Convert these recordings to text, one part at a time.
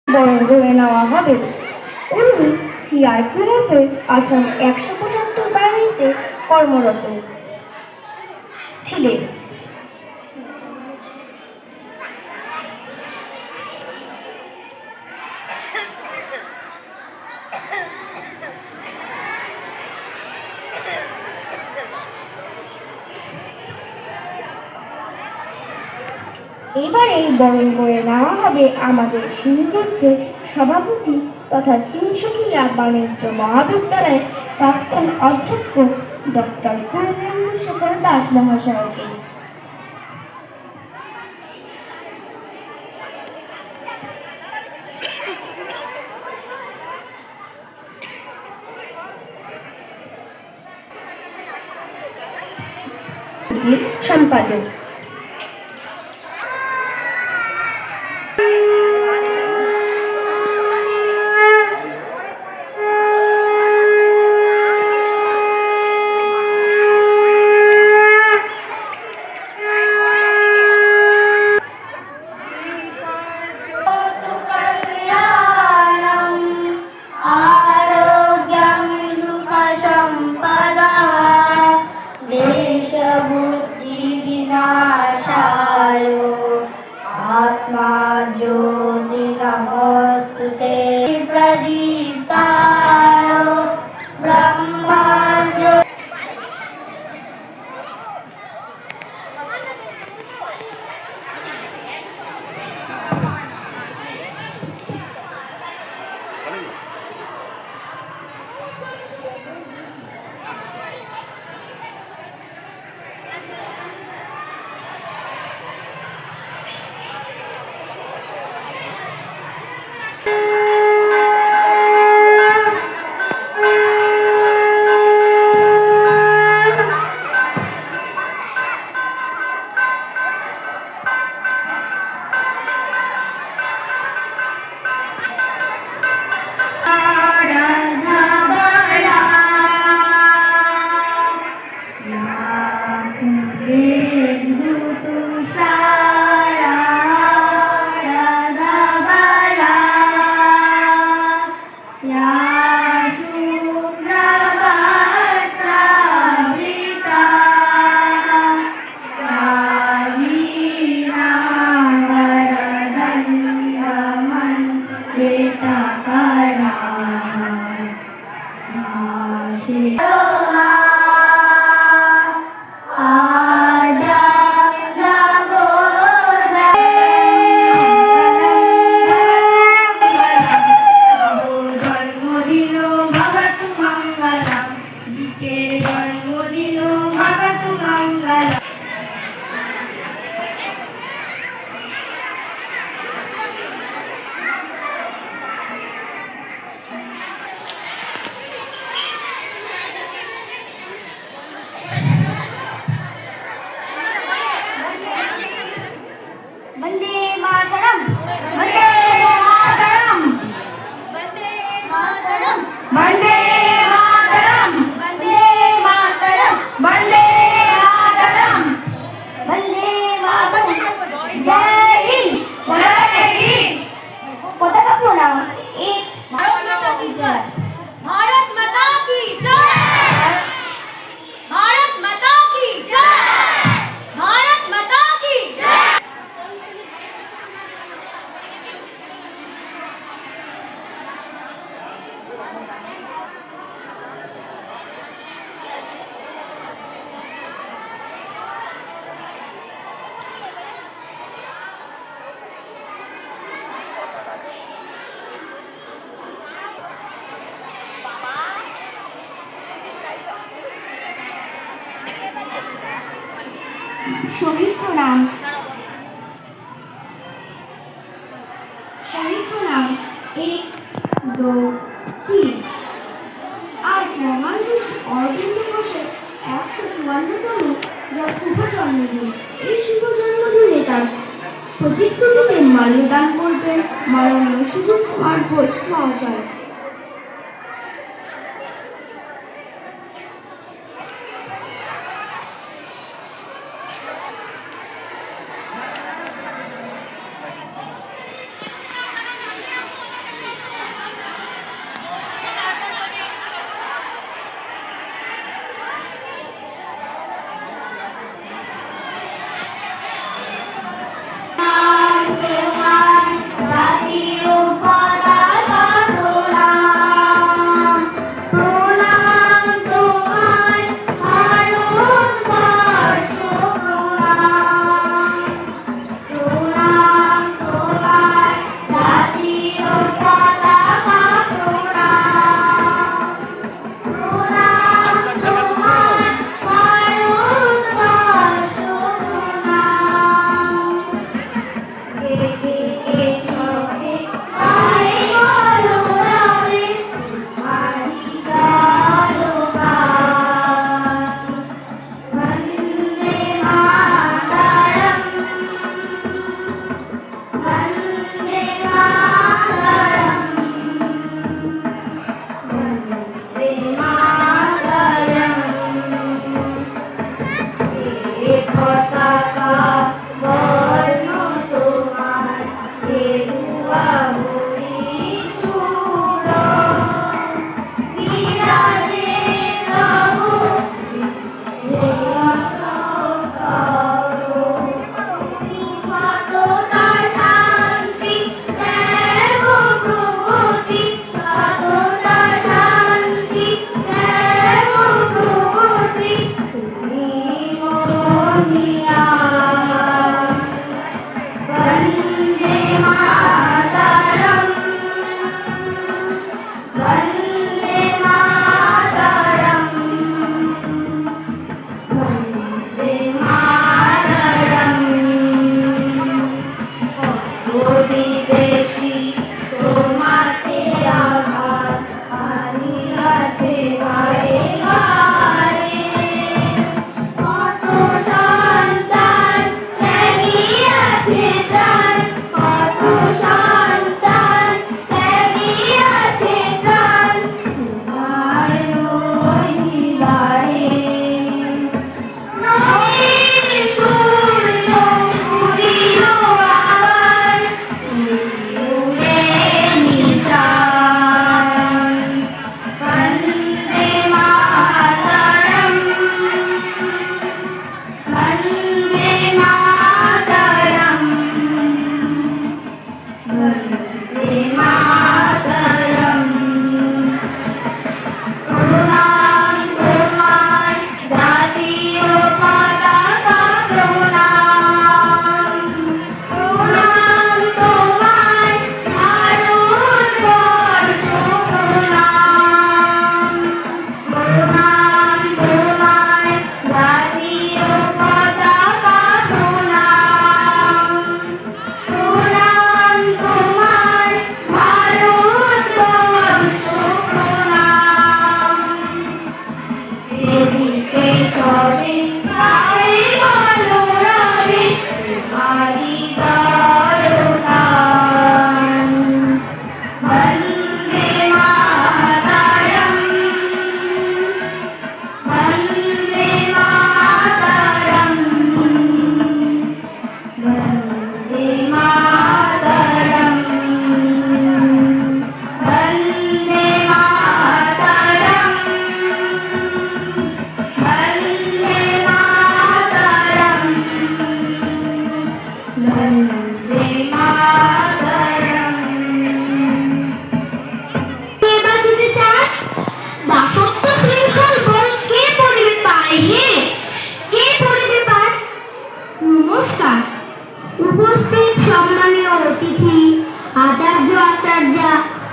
বরণ করে নেওয়া হবে। উনি সিআরপিএফের আসাম ১৭৫ বাহিনীতে কর্মরত ছিলেন। এবারে বরণ করে নেওয়া হবে আমাদের সিন্ধুকের সভাপতি তথা তিনসুকিয়া বাণিজ্য মহাবিদ্যালয়ের প্রাক্তন অধ্যক্ষ ডক্টর পূর্ণেন্দু শেখর দাস মহাশয়কে। সম্পাদক শহীদ নাম এক দো তিন। আজ মহান অরবিন্দ ঘোষের ১৫৪তম শুভ জন্মদিন। এই শুভ জন্মদিনে তার প্রতিকৃতিতে মাল্যদান করবেন মাননীয় সুজিত কুমার ঘোষ মহাশয়।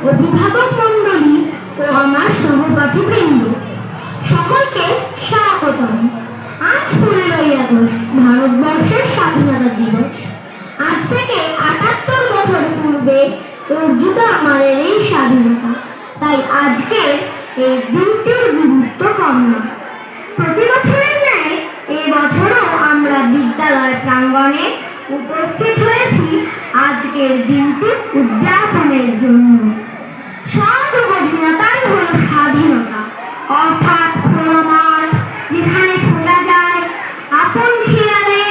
অভিভাবক মণ্ডলী ও আমার সহপাঠীবৃন্দ, সকলকে স্বাগতম। আজ 15ই আগস্ট, ভারতবর্ষের স্বাধীনতা দিবস। আজ থেকে 78 বছর পূর্বে অর্জিত আমাদের এই স্বাধীনতা। তাই আজকে এই দিনটির গুরুত্ব কম নয়। প্রতি বছরের ন্যায় এই বছরও আমরা বিদ্যালয় প্রাঙ্গণে উপস্থিত হয়েছি আজকের দিনটি উদযাপনের জন্য। স্বাধীনতাই হল স্বাধীনতা, অর্থাৎ প্রমাণ যেখানে ছোঁয়া যায় আপন খেয়ালে,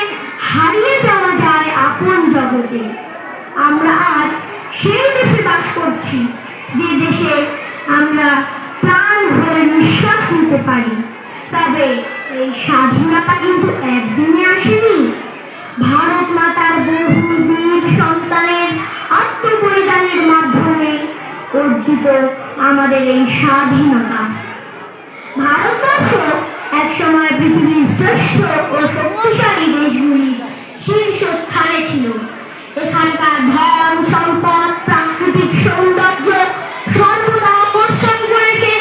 হারিয়ে যাওয়া যায় আপন জগতে। আমরা আজ সেই দেশে বাস করছি যে দেশে আমরা প্রাণ ভরে নিঃশ্বাস নিতে পারি। তবে এই স্বাধীনতা কিন্তু একদিনে আসেনি। ভারত মাতার বহু বীর সন্তানের আত্মবলিদানের মাধ্যমে অর্জিত আমাদের এই স্বাধীনতা। ভারতবর্ষ একসময় পৃথিবীর শ্রেষ্ঠ ও শক্তিশালী দেশগুলির শীর্ষস্থানে ছিল। এখানকার ধন সম্পদ, প্রাকৃতিক সৌন্দর্য সর্বদা আকর্ষণ করেছে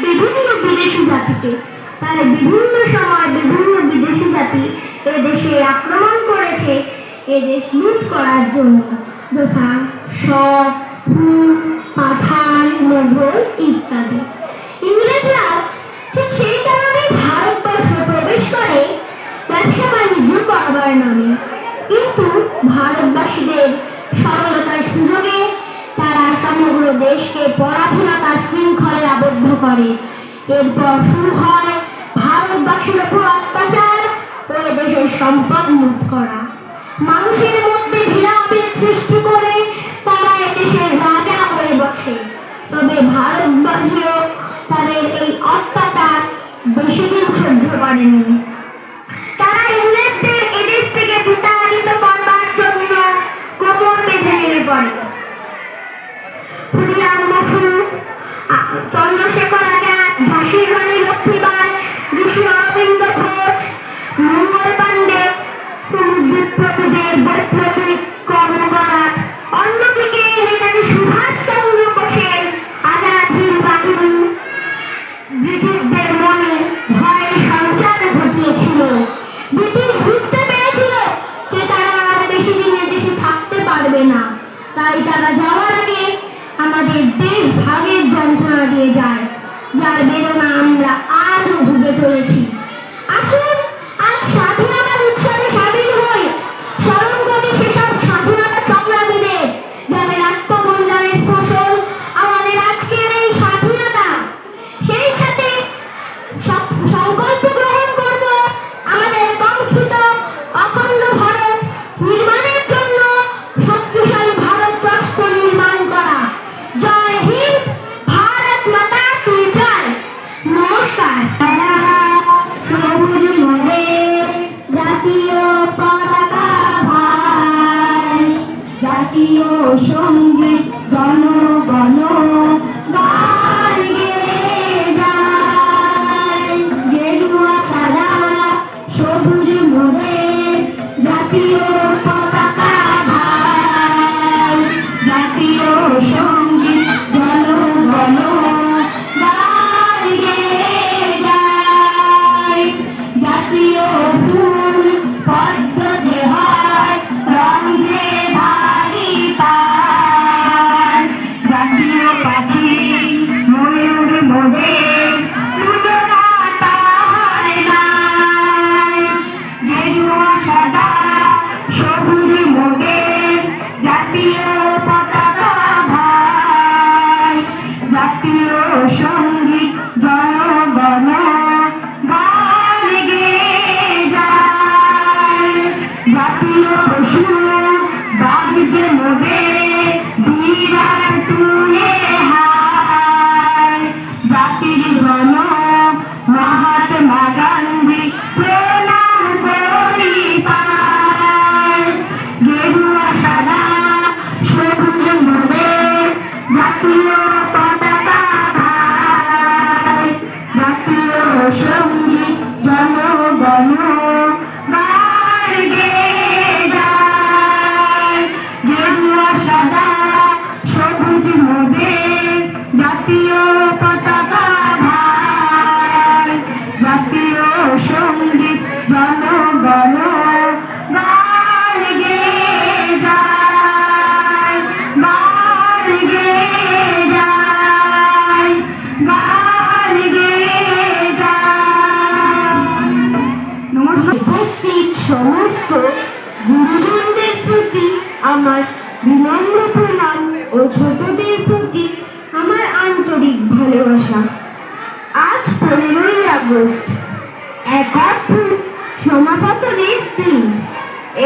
বিভিন্ন বিদেশি জাতিকে। তাই বিভিন্ন সময় বিভিন্ন বিদেশি জাতি এদেশে আক্রমণ করেছে এদেশ লুট করার জন্য, যথা শক, হুন, পাঠান, মোগল ইত্যাদি। ইংরেজরা ঠিক সেই কারণেই ভারতবর্ষে প্রবেশ করে ব্যবসা বাণিজ্য করবার নামে। কিন্তু ভারতবাসীদের সরলতার সুযোগে তারা সমগ্র দেশকে পরাধীনতার শৃঙ্খলে আবদ্ধ করে। এরপর শুরু হয় ভারতবাসীর উপর অত্যাচার ও দেশের সম্পদ লুট করা। মানুষের মধ্যে ভেদাভেদ সৃষ্টি করে তারা এদেশের রাজা হয়ে বসে। তবে ভারতবাসীও তাদের এই অত্যাচার বেশি দিন সহ্য করেনি। তারা ইংরেজদের এদেশ থেকে বিতাড়িত করবার জন্য কোমর বেঁধে নেমে পড়ে। ক্ষুদিরাম বসু, চন্দ্রশেখর আজাদ, ঝাঁসির রানী লক্ষ্মীবাই, ঋষি অরবিন্দ ঘোষ, মঙ্গল পাণ্ডে প্রমুখ বিপ্লবীদের বৈপ্লবিক কর্মকলাপ, অন্যদিকে নেতাজি সুভাষচন্দ্র বোসের আজাদ হিন্দ বাহিনী ব্রিটিশদের মনে ভয়ের সঞ্চার ঘটিয়েছিল। ব্রিটিশ বুঝতে পেরেছিল যে তারা আর বেশি দিন এদেশে থাকতে পারবে না। তাই তারা যাওয়ার আগে আমাদের দেশ ভাগের যন্ত্রণা দিয়ে যায়, যার বেদনা আমরা আজও ভুগে চলেছি। আসুন আজ স্বাধীনতার উৎসবে সামিল হই, স্মরণ করি সে মোদের জাতীয় পতাকা ভাই, জাতীয় সঙ্গীত জনগণ গান গেয়ে যায়, গান গেয়ে যায়, গান গেয়ে যায়। নমস্কার। উপস্থিত সমস্ত গুরুজনদের প্রতি আমার বিনম্র প্রণাম ও ছোটদের প্রতি আমার আন্তরিক ভালোবাসা। আজ 15ই আগস্ট, একাত্তর সমাপতনের দিন।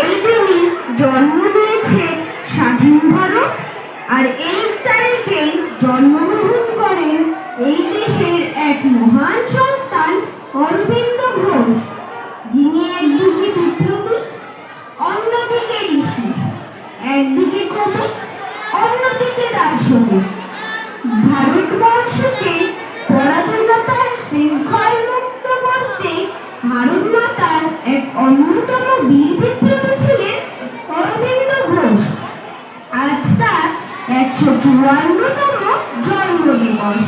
এই দিনই জন্ম নিয়েছে স্বাধীন ভারত, আর এই তারিখেই জন্মগ্রহণ করেন এই দেশের এক মহান সন্তান অরবিন্দ ঘোষ, যিনি একদিকে বিপ্লবী, অন্যদিকে ঋষি, একদিকে কবি, অন্যদিকে দার্শনিক। ভারতবর্ষকে পরাধীনতার শৃঙ্খল মুক্ত করতে ভারত মাতার এক অন্যতম বীর বিপ্লবী ছিলেন অরবিন্দ ঘোষ। আজ তার 154তম জন্মদিবস।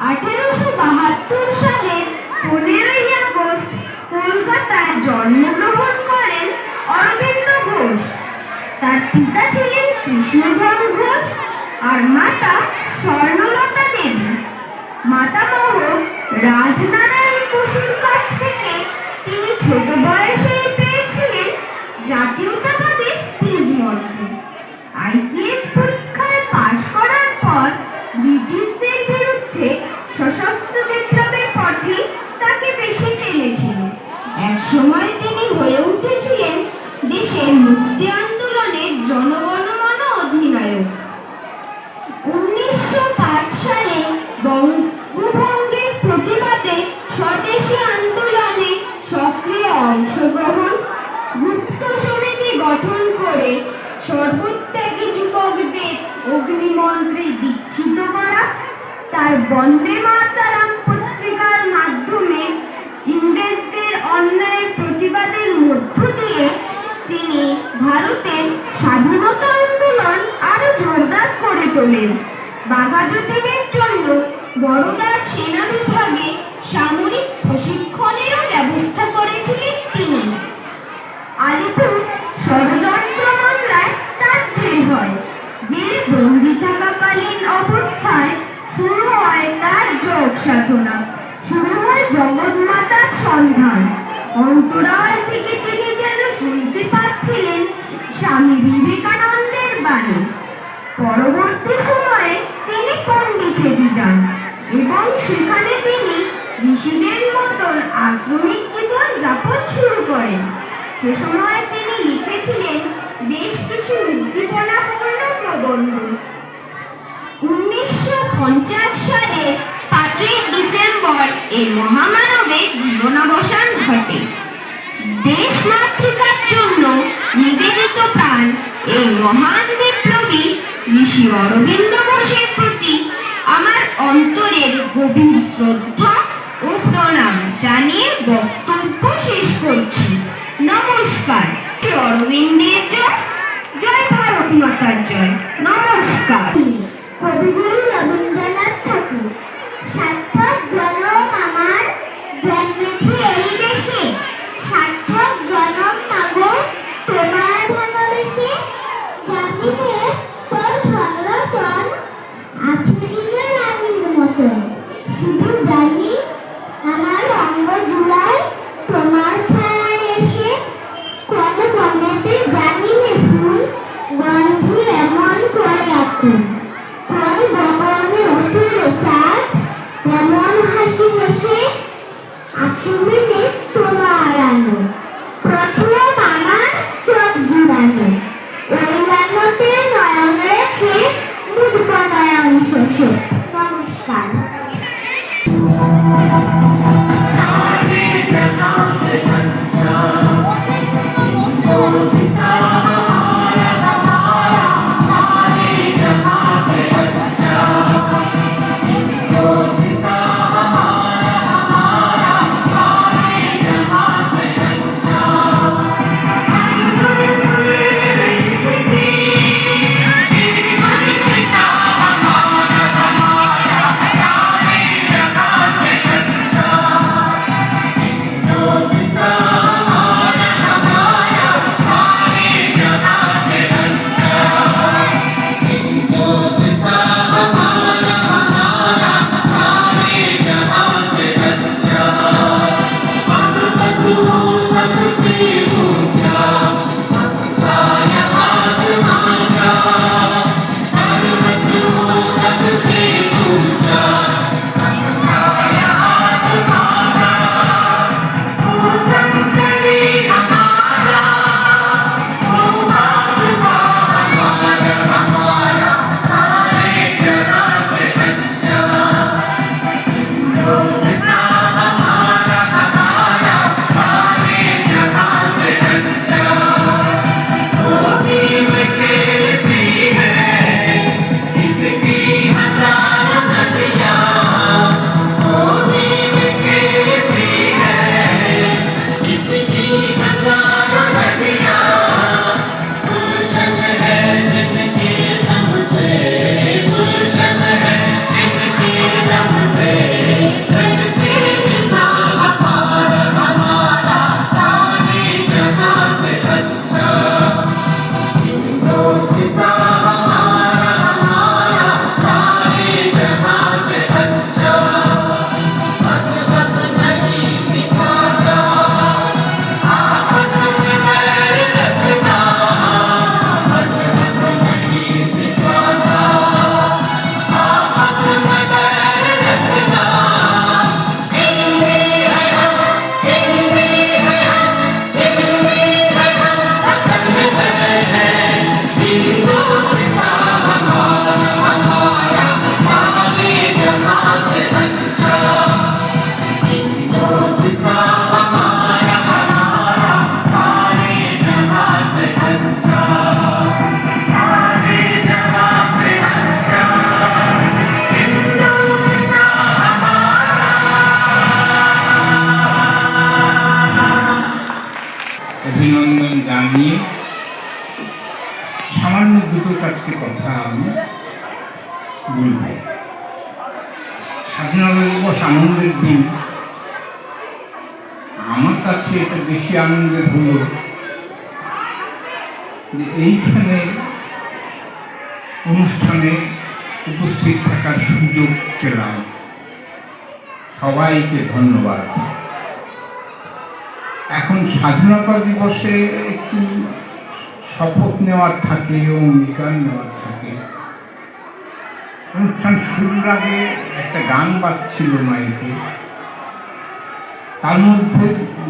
1872 সালের 15ই আগস্ট কলকাতায় জন্মগ্রহণ করেন অরবিন্দ ঘোষ। তার পিতা ছিলেন কৃষ্ণধর ঘোষ আর মাতা স্বর্ণলতা দেবী। মাতামহ রাজনারায়ণ বসুর কাছ থেকে তিনি ছোট বয়সেই পেয়েছিলেন জাতীয়তাবাদের বীজ মন্ত্র। আইসিএস পরীক্ষায় পাশ করার পর ব্রিটিশদের বিরুদ্ধে সশস্ত্র বিপ্লবের পথে তাকে বেশি টেনেছিল। একসময় তিনি হয়ে উঠেছিলেন দেশের মুক্তি আন্দোলনের জনগণমন অধিনায়ক। 1905 সালে বঙ্গভঙ্গের প্রতিবাদে স্বদেশী আন্দোলনে সক্রিয় অংশগ্রহণ, গুপ্ত সমিতি গঠন করে সর্বত্যাগী যুবকদের অগ্নিমন্ত্রে দীক্ষিত করা, তার বন্দে মাতরম পত্রিকার মাধ্যমে ইংরেজদের অন্যায়ের প্রতিবাদের মধ্য দিয়ে তিনি ভারতের স্বাধীনতা আন্দোলন আরো জোরদার করে তোলেন। বাঘাযতীনের জন্য বরোদার সেনা বিভাগে সামরিক প্রশিক্ষণেরও ব্যবস্থা করেছিলেন তিনি। আলিপুর ষড়যন্ত্র মামলায় তার জেল হয়। জেলে বন্দী থাকাকালীন অবস্থায় শুরু হয় তার যোগ সাধনা, শুরু হয় জগন্মাতার সন্ধান। অন্তরাল থেকে তিনি যেন শুনতে পাচ্ছিলেন স্বামী বিবেকানন্দের বাণী। পরবর্তী সময়ে তিনি পণ্ডিচেরি যান এবং সেখানে তিনি ঋষিদের মতন আশ্রমিক জীবন যাপন শুরু করেন। সে সময় তিনি লিখেছিলেন বেশ কিছু উদ্দীপনাপূর্ণ প্রবন্ধ। 1950 সালের 5ই ডিসেম্বর এই মহামানবের জীবনাবসান ঘটে। দেশ মাতৃকার জন্য নিবেদিত প্রাণ এই মহান বিপ্লবী ঋষি অরবিন্দ ঘোষের প্রতি আমার অন্তরের গভীর শ্রদ্ধা ও প্রণাম জানিয়ে বক্তব্য শেষ করছি। নমস্কার। অরবিন্দের জয়, জয় ভারত মাতার জয়। নমস্কার। কবিগুরু রবীন্দ্রনাথ ঠাকুর। সার্থক জনম আমার জন্মেছি এই দেশে, সার্থক জনম মাগো তোমার ভালোবেসে, জানিনে তোর সনাতন আছে কিনা রানীর মতন, শুধু জানি আমার অঙ্গ জুড়ায় তোমার ছায়ায় এসে, কনে কনেতে জানিনে ফুল গন্ধি এমন করে আকুল। বলব। স্বাধীনতা দিবস আনন্দের দিন। আমার কাছে এটা বেশি আনন্দের হলো যে এইখানে অনুষ্ঠানে উপস্থিত থাকার সুযোগ পেলাম। সবাইকে ধন্যবাদ। এখন স্বাধীনতা দিবসে একটু শপথ নেওয়ার থাকে, অঙ্গীকার নেওয়ার থাকে। অনুষ্ঠান শুরুর আগে একটা গান বাজছিল মাইকে, তার মধ্যে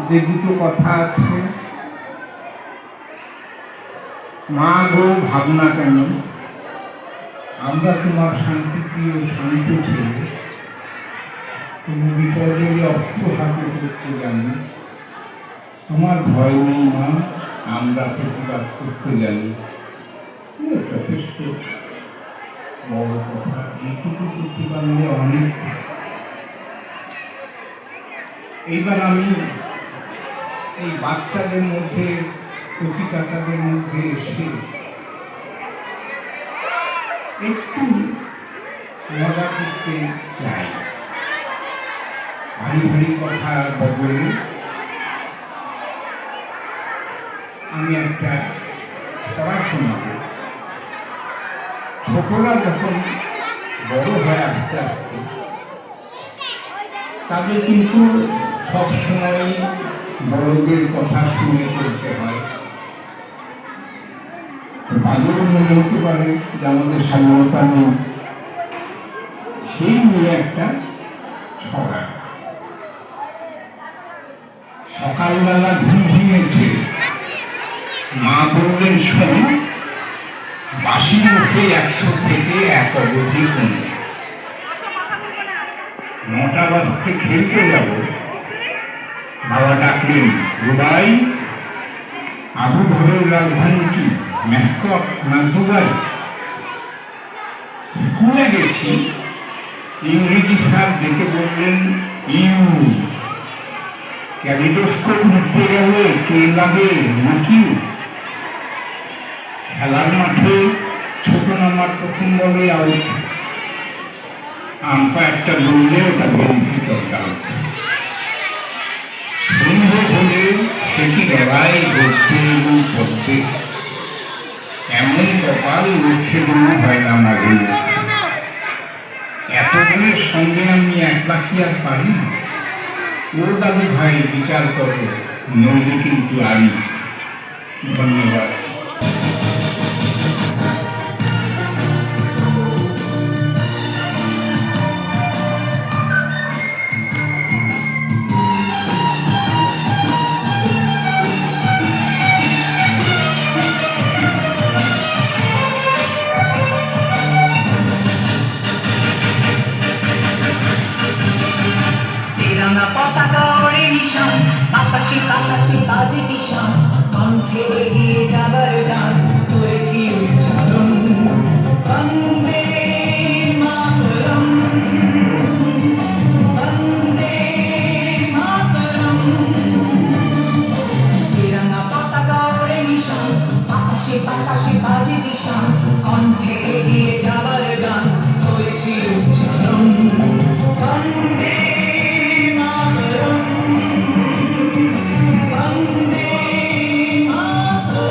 যে দুটো কথা আছে, মা গো ভাবনা কেন, আমরা তোমার শান্তিপ্রিয় শান্ত ছেলে, তুমি বিপদের অস্ত্র হাতে করতে জানি, তোমার ভয় নেই মা, আমরা প্রতিবাদ করতে জানি। যথেষ্ট বড় কথা, এইটুকু করতে পারলে অনেক। এইবার আমি এই বাচ্চাদের মধ্যে, কচিকাচাদের মধ্যে এসে একটু মজা করতে চাই। ভারী ভারী কথার বদলে আমি একটা পড়া শোনাবো। ছোটরা যখন বড় হয় আস্তে আস্তে, তাদের কিন্তু সবসময় বড়দের কথা শুনে চলতে হয়। তাদেরও মনে হতে পারে যে আমাদের স্বাধীনতা নেই, সেই নিয়ে একটা ছড়া। সকালবেলা ঘুম ভেঙেছে, মা বললেন শোন, বাসি মুখে 100 থেকে 1 অবধি কমে। 9টা বাজতে খেলতে যাব। বাবা ডাকলেন, রুবাই, আবু ঘরের রাজধানী কি ম্যাসকট না দুবাই? স্কুলে গেছি, ইংরেজি স্যার দেখে বললেন ইউ। ক্যালিডোস্কোপ নিতে গেলে কে লাগে নাকি? খেলার মাঠে ছোট নাম্বার প্রথম বলে আউট, আম্পায়ারটা বললে ওটা বেনিফিট অফ ডাউট। সন্ধে হলে সেটি লড়াই করতে এবং করতে, এমন কপাল লক্ষ্যে কোনো হয় না মাঝে। এতজনের সঙ্গে আমি একলা কি আর পারি? ও দাদু ভাই বিচার করো, নইলে কিন্তু আরি। ধন্যবাদ। তিরঙ্গা পতাকা ওড়ে নিশান, আকাশে আকাশে বাজে নিশান, কণ্ঠে এগিয়ে যাবার গান হয়েছি উচ্চারণ। বন্দে মাতরম, বন্দে মাতরম। তিরঙ্গা পতাকা ওড়ে নিশান, আকাশে আকাশে বাজে নিশান, কণ্ঠে এগিয়ে যাবার গান হয়েছি উচ্চারণ। বন্দে মাতরম, বন্দে মাতরম।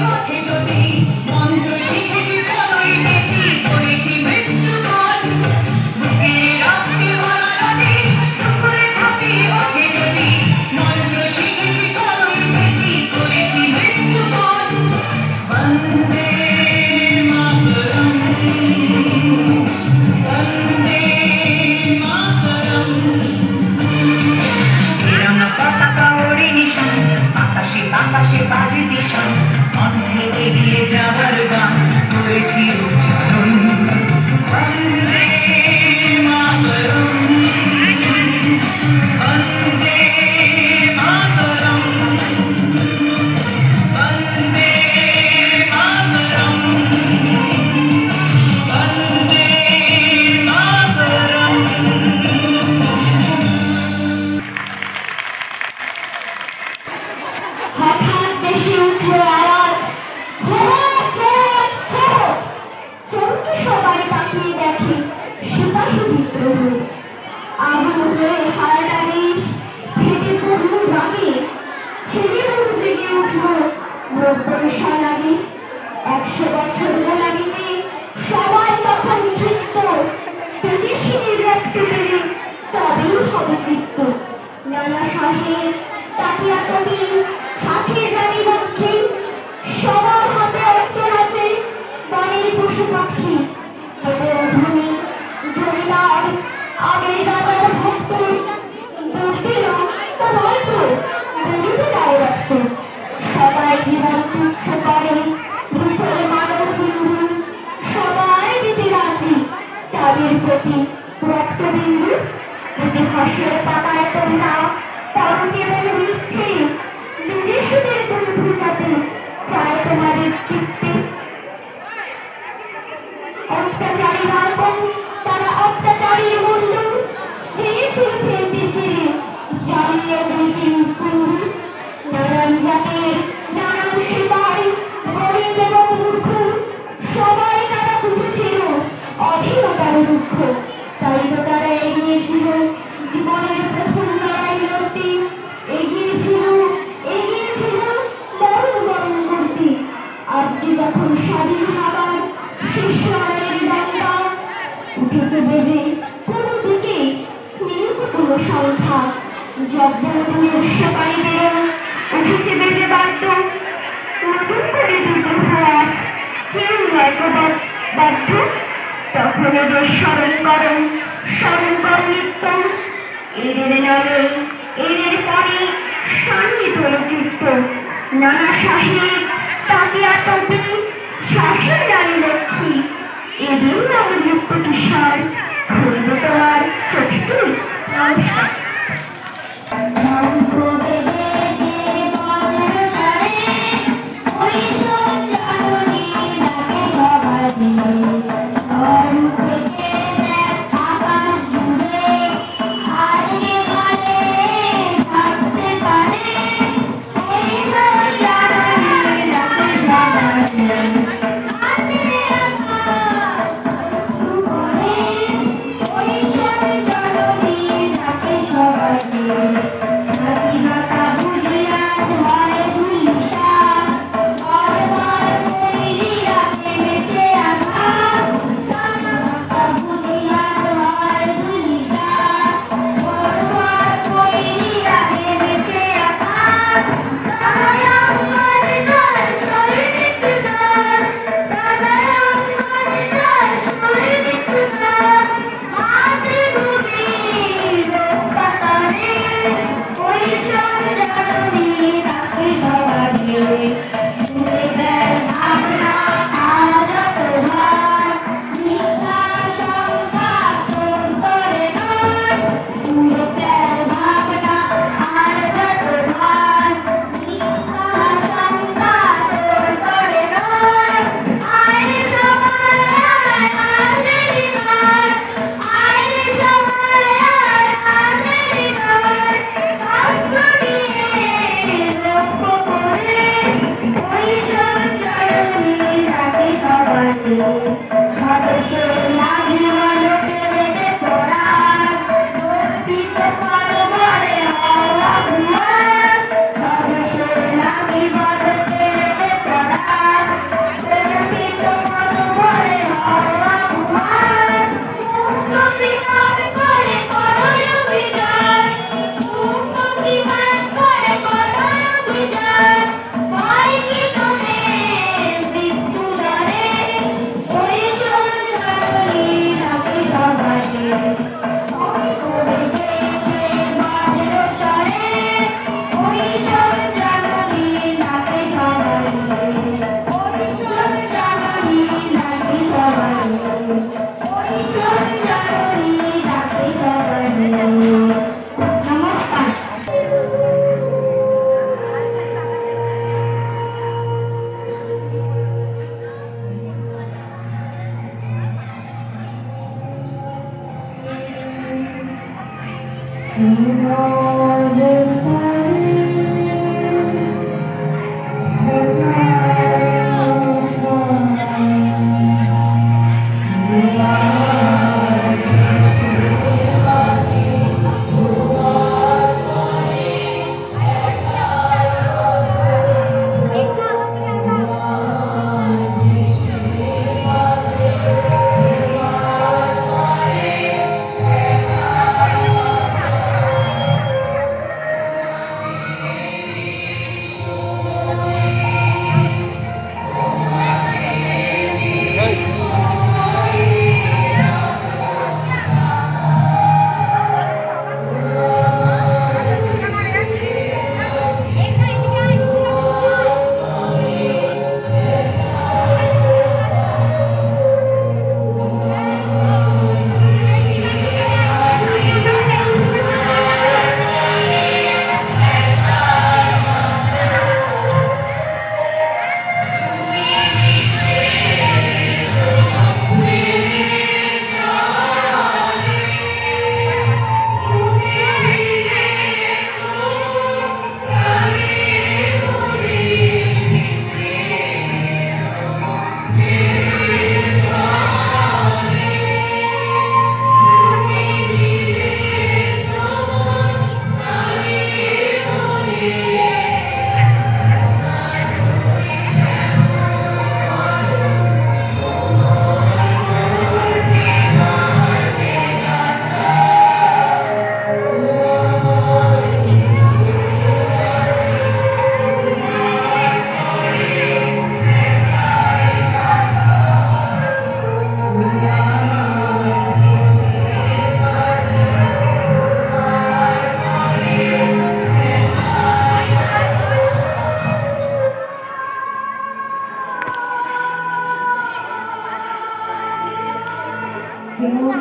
ওঠে যদি মন্ত্র শিখেছি চলোই বেশি করেছি মৃত্যুবরণ বুকে রাখতে ভরা নদী টুকরে ছাপি ওঠে যদি মন্ত্র শিখেছি চলোই বেশি করেছি মৃত্যুবরণ বন্দে মাতরম বন্দে মাতরম তিরঙ্গা পতাকা ওড়ে নিশান আকাশে বাতাসে বাজে দিশান কণ্ঠে এগিয়ে যাবার গান করেছি উচ্চারণ বন্দে মাতরম বন্দে মাতরম বন্দে মাতরম বন্দে মাতরম হঠাৎ দেশে উঠলো আওয়াজ, হো হো হো। চমকে সবাই তাকিয়ে দেখে সিপাহী বিদ্রোহ। আগুন হয়ে সারাটা দেশ ফেটে পড়লো রাগে। ছেলেগুলো জেগে উঠলো নব্বই আগে। 100 বছর গোলামিতে সবাই তখন তৃপ্ত। বিদেশিদের রক্ত পেলে তবেই হবে তৃপ্ত। নানা সাহেব তাকিয়া কবি সাথে জানি বক্ষী সবার হাতে অস্ত্র আছে বনের পশু পাখি এদের ভূমি জমিদার আগের দাদার ভক্ত দুর্দিন তা নয়তো বুঝতে গায়ে রাখত সবাই জীবন তুচ্ছ করে ভূষণে মানব হিন্দু সবাই দিতে রাজি তাদের প্রতি রক্তবিন্দু ইতিহাসের পাতায় তোমরা পরকে বলে মিথ্যে বিদেশিদের কোনো ভুজাতে চায় তোমাদের চিত্তে অত্যাচারী রাখুন তারা অত্যাচারী বন্ধু চেয়েছিল ফেলতে ছেড়ে জ্বালিয়ে দুইটি কুণ্ডু নানান জাতের নানান সেবাই গরিব এবং মূর্খ সবাই তারা বুঝেছিল অধীনতার দুঃখ তাই তো তারা এগিয়েছিল জীবনের প্রথম লড়াই লড়তে এগিয়েছিল বরং বরং করতে আজকে যখন স্বাধীন হবার শেষ লড়াইয়ের ডাক্তা উঠেছে বেজে কোনো দিকে নেই কোনো সংখ্যা জব্বরদুলের সেপাইদের উঠেছে বেজে বাধ্য নতুন করে দুটো হওয়া কেউ নয় বাধ্য তখন এদের স্মরণ করো নিত্য এদের নামে এদের পরে সঙ্গীত চিত্ত নানা সাহেব তাকিয়া টপি শাসন রানী লক্ষ্মী এদের নাম যুক্ত কিশোর হইল তোমার চোখে নমস্কার স্বাধীনতা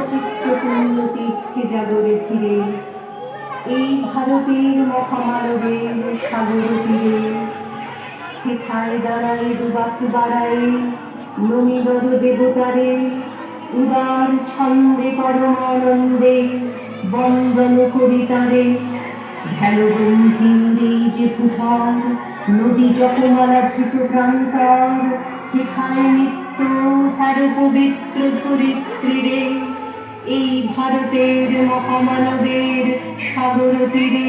চিত্রপূর্ণ তীর্থে জাগরে ধীরে এই ভারতের মহামানবের সাগর তীরে সেথায় দাঁড়ায় দুবাক বাড়ায় নমিবর দেবতারে উদার ছন্দে পরমানন্দে বন্দন করিতারে ভ্যালবন্ধীরে যে পুথর নদী জপমালা ধৃত প্রান্তর সেখানে নিত্য হর পবিত্র ধরিত্রীরে এই ভারতের মহামানবের সাগর তীরে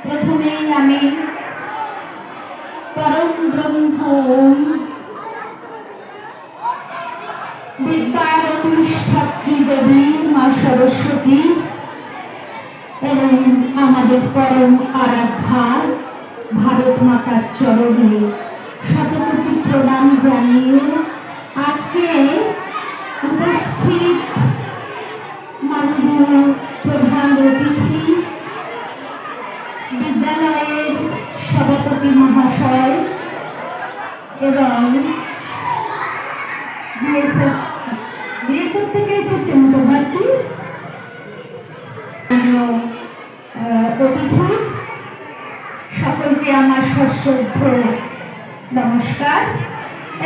প্রথমেই আমি পরম ব্রহ্ম বিদ্যার অধিষ্ঠাত্রী দেবী মা সরস্বতী এবং আমাদের পরম আরাধ্যা ভারত মাতার চরণে শতকোটি প্রণাম জানিয়ে আজকে উপস্থিত মাননীয় প্রধান অতিথি বিদ্যালয়ের সভাপতি মহাশয় এবং বিএসএফ থেকে এসেছেন তোমাকে অতিথি সকলকে আমার সশ্রদ্ধ নমস্কার।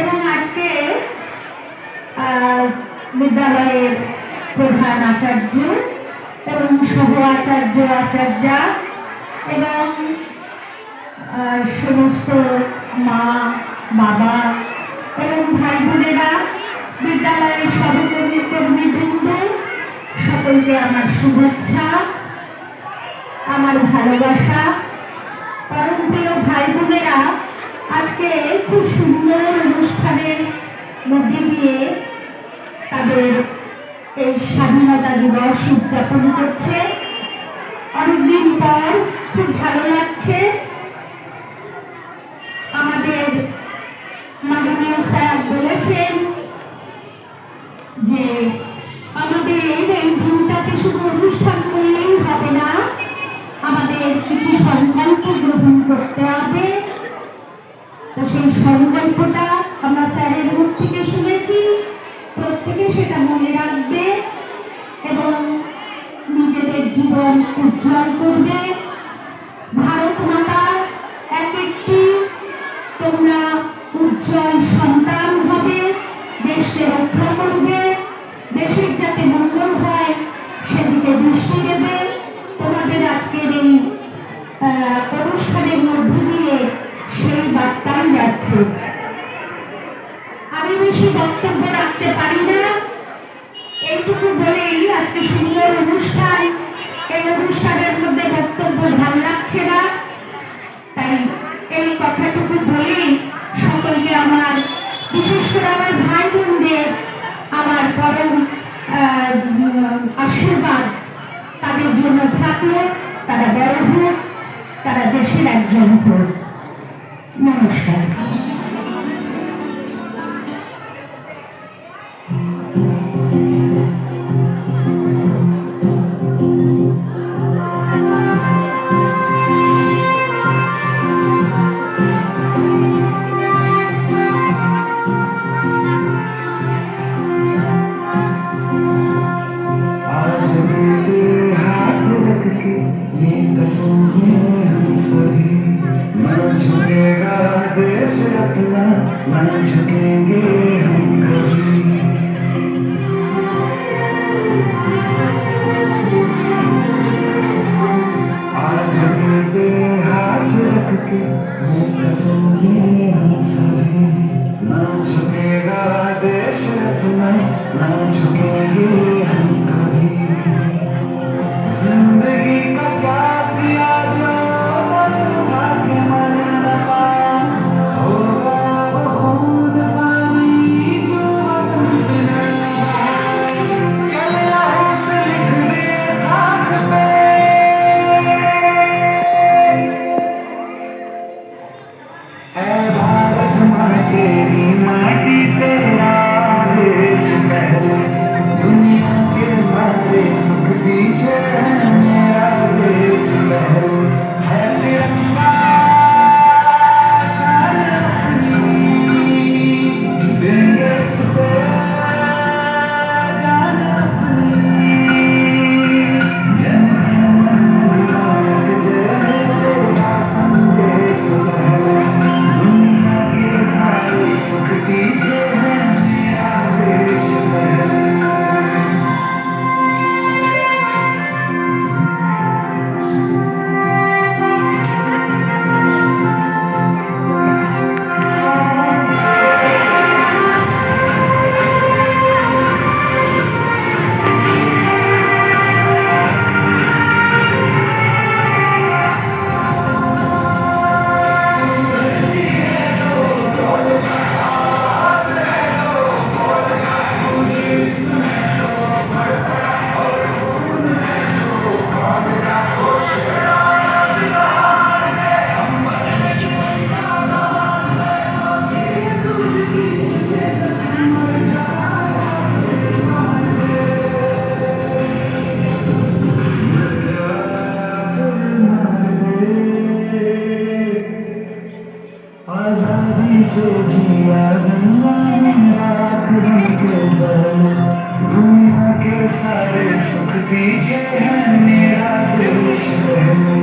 এবং আজকে বিদ্যালয়ের প্রধান আচার্য এবং সহ আচার্য আচার্যা এবং সমস্ত মা বাবা এবং ভাই বোনেরা, বিদ্যালয়ের সহকর্মী কর্মীবৃন্দ, সকলকে আমার শুভেচ্ছা, আমার ভালোবাসা। পরম প্রিয় ভাই বোনেরা, আজকে খুব সুন্দর অনুষ্ঠানের মধ্যে দিয়ে তাদের এই স্বাধীনতা দিবস উদযাপন করছে। অনেকদিন পর খুব ভালো লাগছে। আমাদের মাননীয় স্যার বলেছেন যে আমাদের এই দিনটাতে শুধু অনুষ্ঠান করলেই হবে না, আমাদের কিছু সংকল্প গ্রহণ করতে হবে। তো সেই সংকল্পটা আমরা স্যারের মুখ থেকে শুনেছি, প্রত্যেকে সেটা মনে রাখবে এবং নিজেদের জীবন উজ্জ্বল করবে। ভারত মাতার এক একটি তোমরা উজ্জ্বল সন্তান হবে, দেশকে রক্ষা করবে, দেশের যাতে মঙ্গল হয় সেদিকে দৃষ্টি দেবে। তোমাদের আজকের এই অনুষ্ঠানের মধ্যে দিয়ে সেই বার্তাই যাচ্ছে। আমি বেশি বক্তব্য রাখতে পারি না, এইটুকু বলেই আজকে সুন্দর অনুষ্ঠান, এই অনুষ্ঠানের মধ্যে বক্তব্য ভালো লাগছে না, তাই এই কথাটুকু বলেই সকলকে আমার, বিশেষ করে আমার ভাই বোনদের আমার পরম আশীর্বাদ তাদের জন্য থাকলো। তারা বড় হোক, তারা দেশের একজন হোক। নমস্কার। आज मेरे हाथ रख के ये कसम है हम सभी, न झुकेगा देश अपना, न झुकेंगे हम कभी। आज मेरे हाथ रख के ये कसम है हम सभी, न झुकेगा देश अपना, न झुकेंगे हम कभी। जिंदगी का त्याग दिया जो सर उठा के मरने लगा, होगा वो खून पानी जो वतन पे लगा। चले आओ से लिख दे खाक पे, ऐ भाई से जिया रात बन के बहले दुनिया के सारे सुख पीछे है मेरा देश है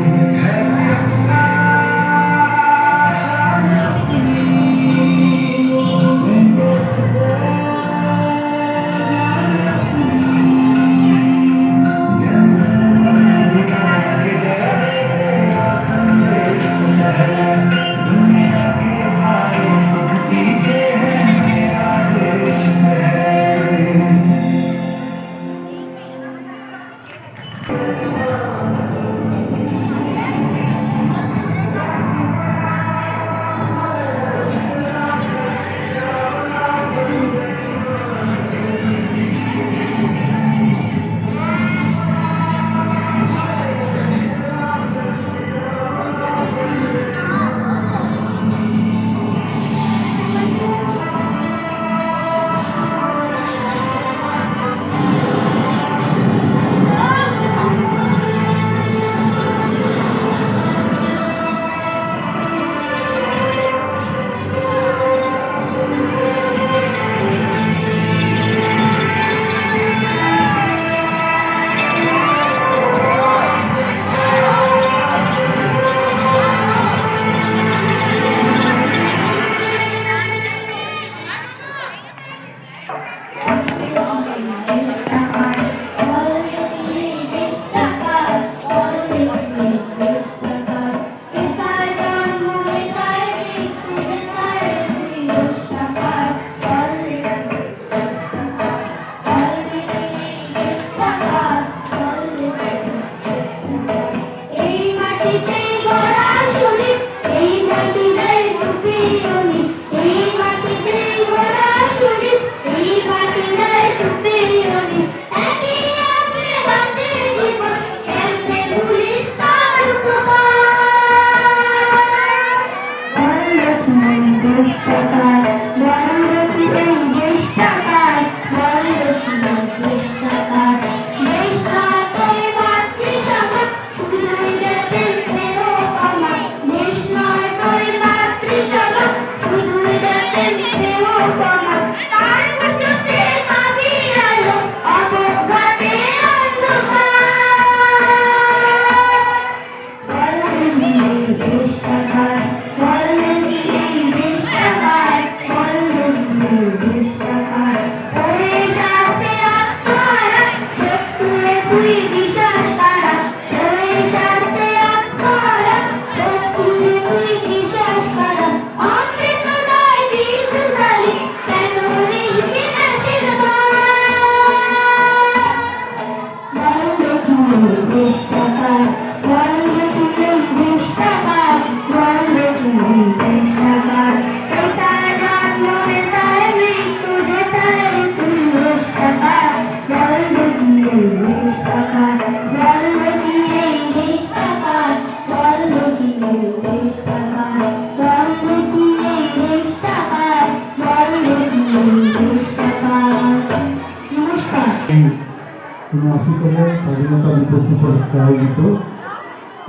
উনআশিতম স্বাধীনতা দিবস উপলক্ষে আয়োজিত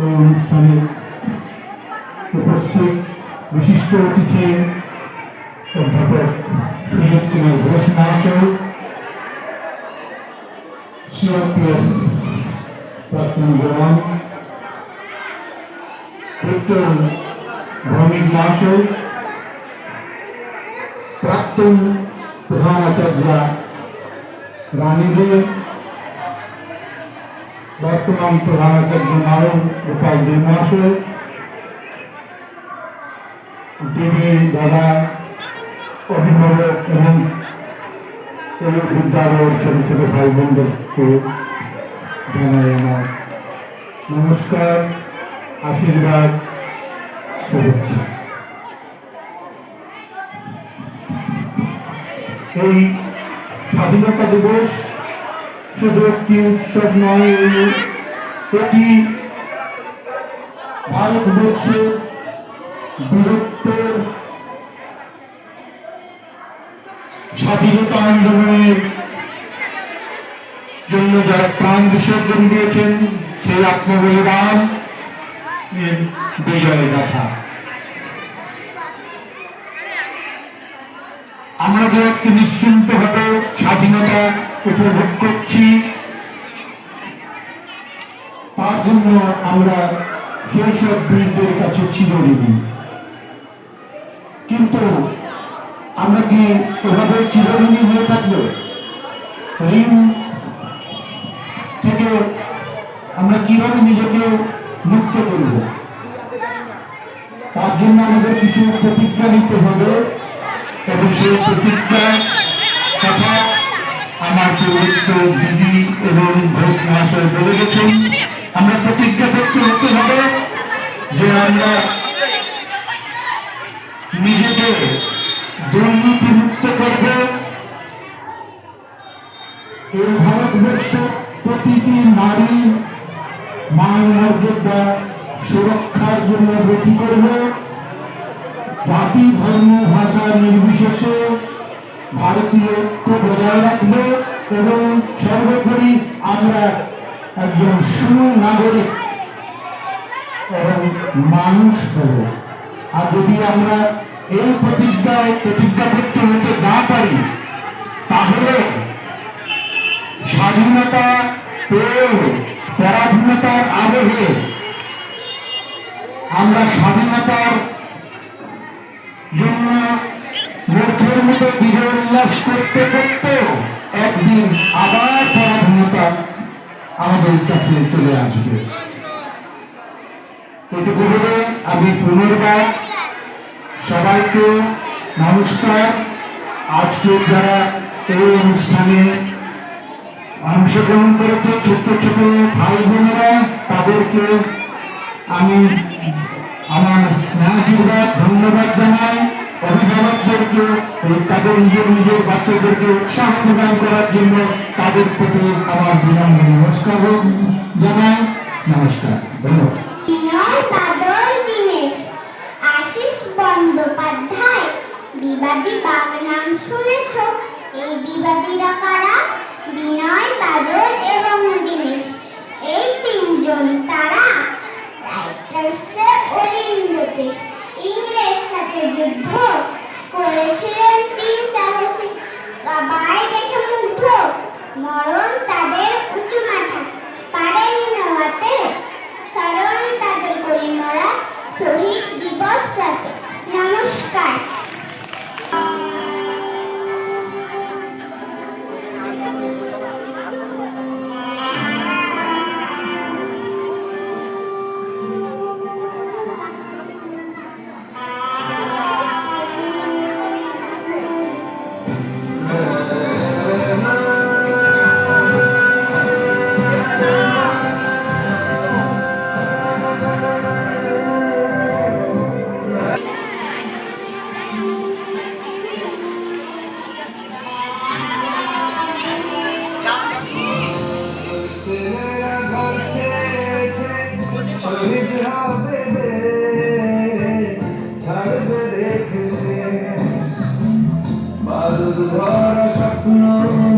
এই অনুষ্ঠানে উপস্থিত বিশিষ্ট অতিথি অধ্যাপক সুজিত কুমার ঘোষ মহাশয়, সিআরপিএফ প্রাক্তন জওয়ান প্রাক্তন ভৌমিক মহাশয়, প্রাক্তন প্রধান আচার্য রানীদেব, বর্তমান প্রধান আচার্য নারায়ণ গোপাল দে মহাশয়, তিনি দাদা অভিভাবক এবং বিদ্যালয়ের ছোট ছোট ভাই বোনদেরকে জানাই আমার নমস্কার, আশীর্বাদ, শুভেচ্ছা। এই স্বাধীনতা দিবস শুধু একটি উৎসব নয়, এটি ভারতবর্ষের বীরত্বের স্বাধীনতা আন্দোলনের জন্য যারা প্রাণ বিসর্জন দিয়েছেন সেই আত্মবলিদান বিজয় গাথা। আমরা যে একটি নিশ্চিন্তভাবে স্বাধীনতা উপভোগ করছি, তার জন্য আমরা সেই সব বীরদের কাছে চিরঋণী। কিন্তু আমরা কি এভাবে চিরঋণী হয়ে থাকবো? ঋণ থেকে আমরা কিভাবে নিজেকে মুক্ত করব? তার জন্য আমাদের কিছু প্রতিজ্ঞা নিতে হবে এবং সেই প্রতিজ্ঞার কথা আমার পৌরত্ব দিদি এবং ঘোষ মহাশয় বলে গেছেন। আমরা প্রতিজ্ঞাবদ্ধ হতে হবে যে আমরা নিজেকে দুর্নীতি মুক্ত করব। এই ভারতবর্ষ প্রতিটি নারী মান মর্যাদা সুরক্ষার জন্য ব্রতী করব। জাতি ধর্ম ভাষা নির্বিশেষে ভারতীয় ঐক্য বজায় রাখব এবং সর্বোপরি আমরা একজন সুনাগরিক এবং মানুষ হব। আর যদি আমরা এই প্রতিজ্ঞাবদ্ধ হতে না পারি, তাহলে স্বাধীনতা পেয়েও পরাধীনতার আবহে আমরা স্বাধীনতার জন্য মূর্খের মতো বিজয় উল্লাস করতে করতে একদিন আবার পরাধীনতা আমাদের কাছে চলে আসবে। এটুকু বলে আমি পুনর্বার সবাইকে নমস্কার। আজকে যারা এই অনুষ্ঠানে অংশগ্রহণ করেছে ছোট্ট ছোট ভাই বোনেরা, তাদেরকে আমি আমার স্নেহাশীর্বাদ ধন্যবাদ জানাই। অভিভাবকদেরকে তাদের নিজের বাচ্চাদেরকে উৎসাহ প্রদান করার জন্য তাদের প্রতি আমার বিনম্র নমস্কার জানাই। নমস্কার, ধন্যবাদ। বিনয় বাদল দীনেশ, আশিস বন্দ্যোপাধ্যায়। বিবাদী বাগ নাম শুনেছ? এই বিবাদীরা কারা? বিনয়, বাদল এবং দীনেশ, এই তিনজন তারা রাইটার্সে অরিন্দতে ইংরেজ সাথে যুদ্ধ করেছিলেন। তিন সাহসী সবাই দেখে মুগ্ধ, মরণ তাদের উঁচু মাথা পারেনি নেওয়াতে, স্মরণ তাদের করি মরা শহীদ দিবস রাতে। নমস্কার। ছেলেরা ঘর ছেড়েছে, শহীদ হবে দেশ, ছাড়বে দেখেছে বারুদ ভরা স্বপ্ন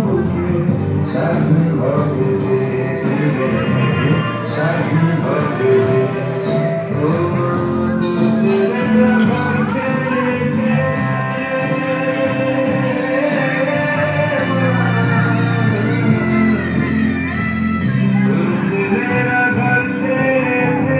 বুকে, স্বাধীন হবে দেশ, স্বাধীন হবে দেশ। ও ছেলেরা ঘর ছেড়েছে, ছেলেরা ঘর ছেড়েছে,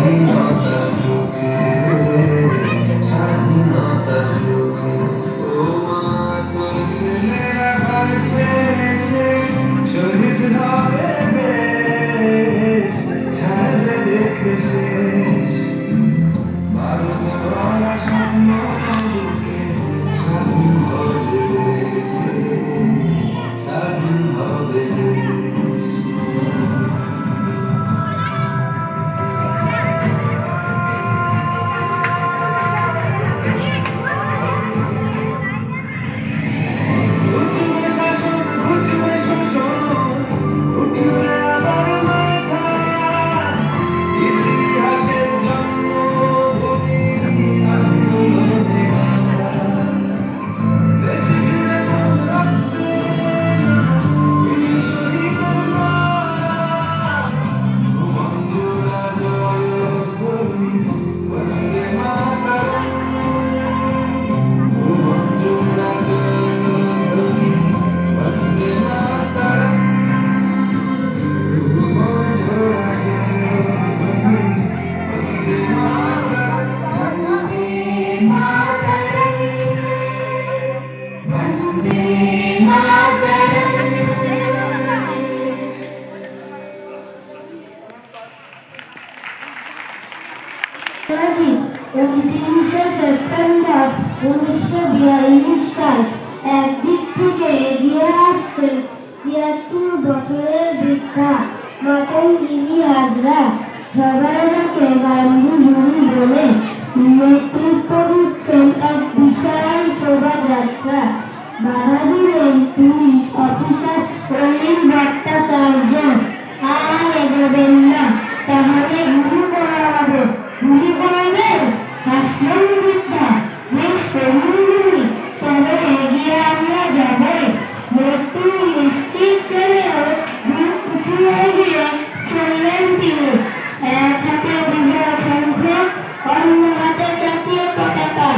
স্বাধীনতা যুগে স্বাধীনতা যুগে ও মা তোর ছেলেরা ঘর ছেড়েছে শহীদ হবে দেশ ছাড়লে দেখে শেষ ভারত ভরা স্বপ্ন বুকে স্বাধীন হবে দেশে স্বাধীন হবে দেশ সেপ্টেম্বর 1942 সাল একদিক থেকে এগিয়ে আসছে ৭৩ বছরের বৃদ্ধা মাতঙ্গিনী হাজরা সবাই তাকে গান্ধীভূমি বলে নেতৃত্ব দিচ্ছেন এক বিশাল শোভাযাত্রা বাধা দিলেন পুলিশ অফিসার অনিল ভট্টাচার্য আর এগোবেন না তাহলে গুলি করা হবে গুলি করবে হাসলেন বৃদ্ধা বেশ করিনি তবে এগিয়ে আমরা যাবে মৃত্যু নিশ্চিত ছেলেও পিছিয়ে গিয়ে চললেন তিনি এক হাতে বিজয় শঙ্খ অন্য হাতে জাতীয় পতাকা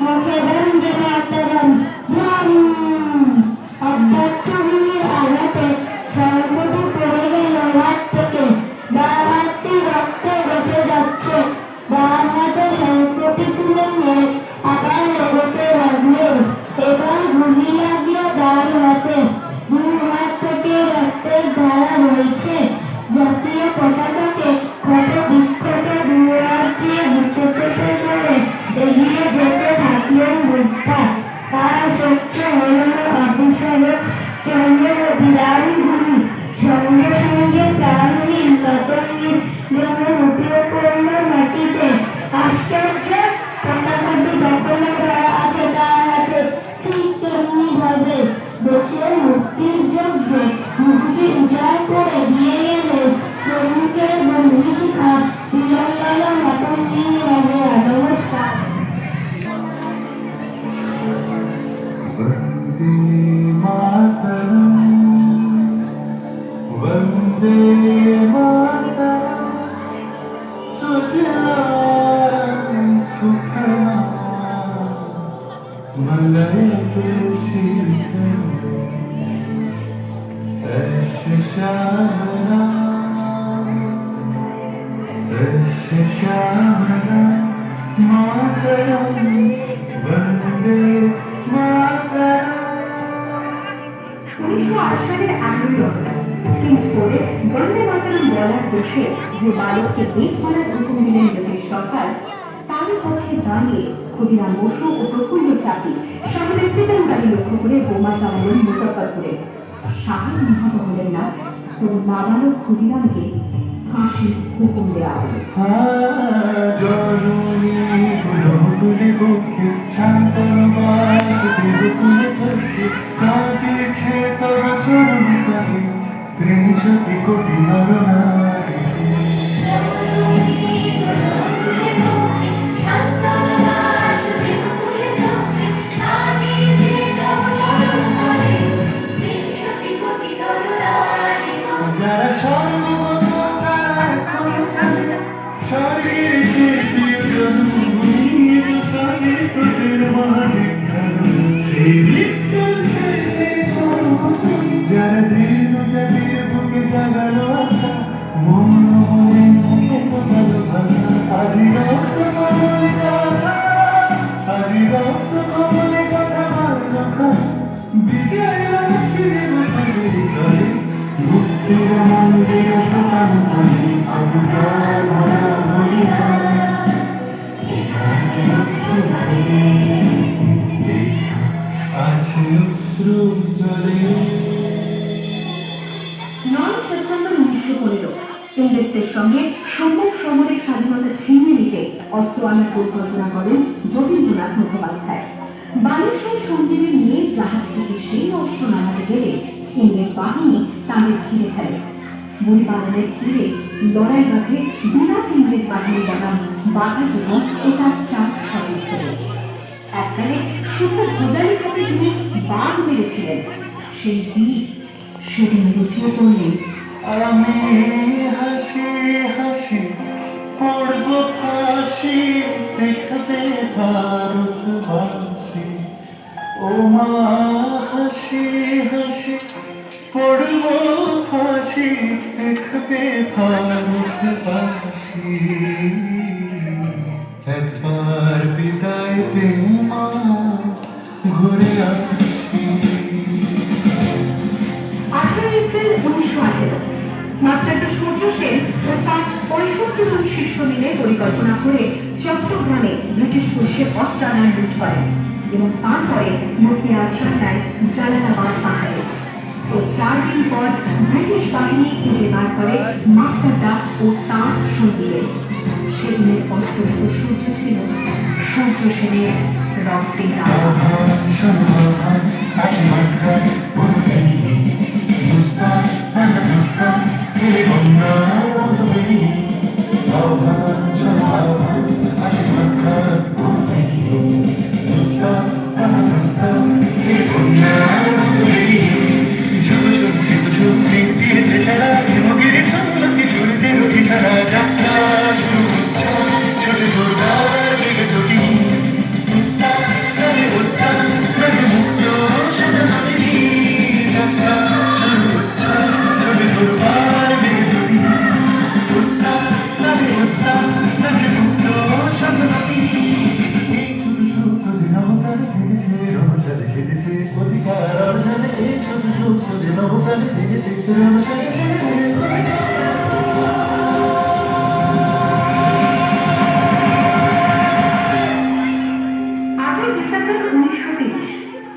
মুখে বন্দে মাতরম অব্যর্থ গুলির আঘাতে শঙ্খটি পড়ে গেল হাত থেকে বাঁ হাতটি রক্তে বসে যাচ্ছে বাঁ হাতে শঙ্খটি তুলে নিয়ে আবার এগোতে লাগলেন এবার গুলি লাগিয়ে ডান হাতে দুই হাত থেকে রক্তের ধারা রয়েছে জাতীয় পতাকাকে ক্ষত বিক্ষত দুই হাত দিয়ে বুকে চেপে ধরে এগিয়ে যেতে থাকলেন বৃদ্ধা তার চোখে হল অফিসারের চন্দ্রের বিরাট গুলি সঙ্গে সঙ্গে প্রাণহীন মাতঙ্গীর যেন উঠে পড়ল মাটিতে আশ্চর্য পতাকাটি দখলে করা আছে তার হাতে ঠিক তেমনি ভাবে দেশের মুক্তির যজ্ঞে মুক্তি উজাড় করে দিয়ে গেলেন শ্রমিকের বন্ধুশিখা তিরঙ্গালা মাতঙ্গিনী হাজরা নমস্কার वंदे मातरम सुजलां सुफलां मलयजशीतलं श्यामला मातरम वंदे मातरम 1908 সালের 11ই অগস্ট প্রিন্স করে বন্দে মাতরম বলার দোষে যে বালককে বেদ করার হুকুম দিলেন ব্রিটিশ সরকার তারই পক্ষে দাঁড়িয়ে ক্ষুদিরাম বসু ও প্রফুল্ল চাকি শহরের ফিটনবাড়ি লক্ষ্য করে বোমা চালালেন মুজফ্ফরপুরে সাহায্য নিহত হলেন না তবু নাবালক ক্ষুদিরামকে ফাঁসির হুকুম দেওয়া হলো যারা সর্বগত তারা শরীর যারা দীর্ঘ বুকে জাগালো স্বাধীনতা ছিনিয়ে নিতে অস্ত্র আনার পরিকল্পনা করেন যতীন্দ্রনাথ মুখোপাধ্যায়। বালেশ্বর সন্ধিকে নিয়ে জাহাজ থেকে সেই অস্ত্র নামাতে গেলে ইংরেজ বাহিনী তাদের ঘিরে ফেলে। বুড়িবাগানের তীরে লড়াই বাঁধে বিরাট ইংরেজ বাহিনী বনাম বাঘা জীবন ও তার চাপ সদস্যদের। এককালে শুধু ভোজালি হাতে যিনি বাঘ মেরেছিলেন সেই বীর সেদিন লুটিয়ে পড়লেন। আমি হাসি হাসি পড়ব ফাঁসি দেখবে ভারতবাসী, ও মা হাসি হাসি পড়ব ফাঁসি দেখবে ভারতবাসী। একবার বিদায় দে মা, ঘুরে আসি। 18 এপ্রিল 1918 মাস্টারদা সূর্য সেন ও তার 65 জন শিষ্য মিলে পরিকল্পনা করে চট্টগ্রামে ব্রিটিশ পুলিশের অস্ত্র আনার লুট করেন এবং তারপরে মুখে আশ্রয় নেয় জালালাবাদ পাহাড়ে। ও 4 দিন পর ব্রিটিশ বাহিনী খুঁজে বার করে মাস্টারদা ও তার সঙ্গীদের। সেদিনের অস্ত্রিত সূর্য ছিল সূর্য সেনের রক্তের আলো।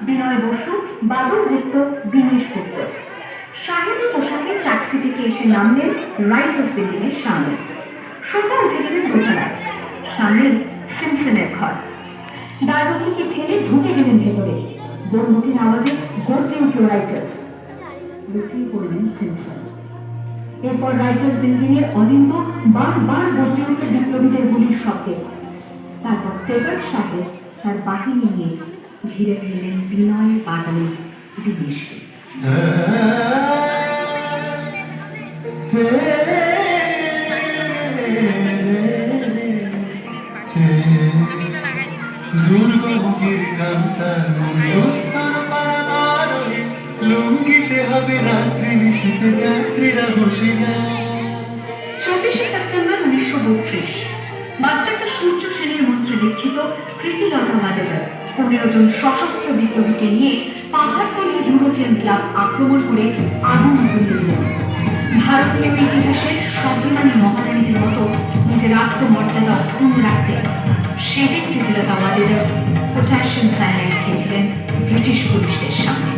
বিনয় বসু, বাদল গুপ্ত, দীনেশ গুপ্ত সাহেবের পোশাকে ট্যাক্সি থেকে এসে নামলেন রাইটার্স বিল্ডিং এর সামনে। সোজা উঠে গেলেন দোতলায়। সামনে সিমসনের ঘর। দারোয়ানকে ঠেলে ঢুকে গেলেন ভেতরে। বন্দুকের আওয়াজে গর্জে উঠল রাইটার্স। লুটিয়ে পড়লেন সিমসন। এরপর রাইটার্স বিল্ডিং এর অলিন্দ বারবার গর্জে উঠল বিপ্লবীদের গুলির শব্দে। তারপর টেবল সাহেব তার বাহিনী নিয়ে ঘিরে ফেললেন বিনয়, বাদল, দীনেশকে। লুঙ্গিতে হবে রাত্রি নিশীতে যাত্রীরা বসে যায়। 24 সেপ্টেম্বর 1932 মাস্টারদা সূর্য সেনের মন্ত্রে দীক্ষিত প্রীতিলতা ওয়াদেদার 15 জন সশস্ত্র বিপ্লবীকে নিয়ে পাহাড়তলী ইউরোপিয়ান ক্লাব আক্রমণ করে আগুন ধরিয়ে দিলেন। ভারতীয় ইতিহাসের স্বাভিমানী মহারানীদের মতো নিজের আত্মমর্যাদা অক্ষুণ্ণ রাখতে সেদিন প্রীতিলতা ওয়াদেদার পটাশিয়াম সায়ানাইড খেয়েছিলেন ব্রিটিশ পুলিশদের সামনে।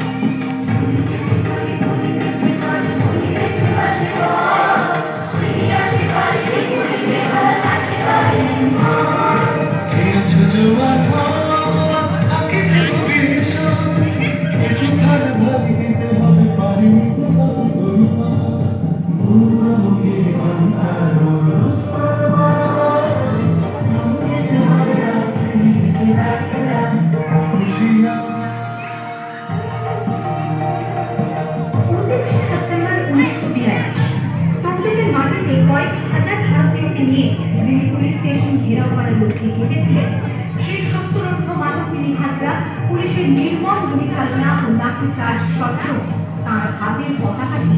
পুলিশের নির্মম গুলিচালনা ও লাঠিচার্জ সত্ত্বেও তাঁর হাতের পতাকাটি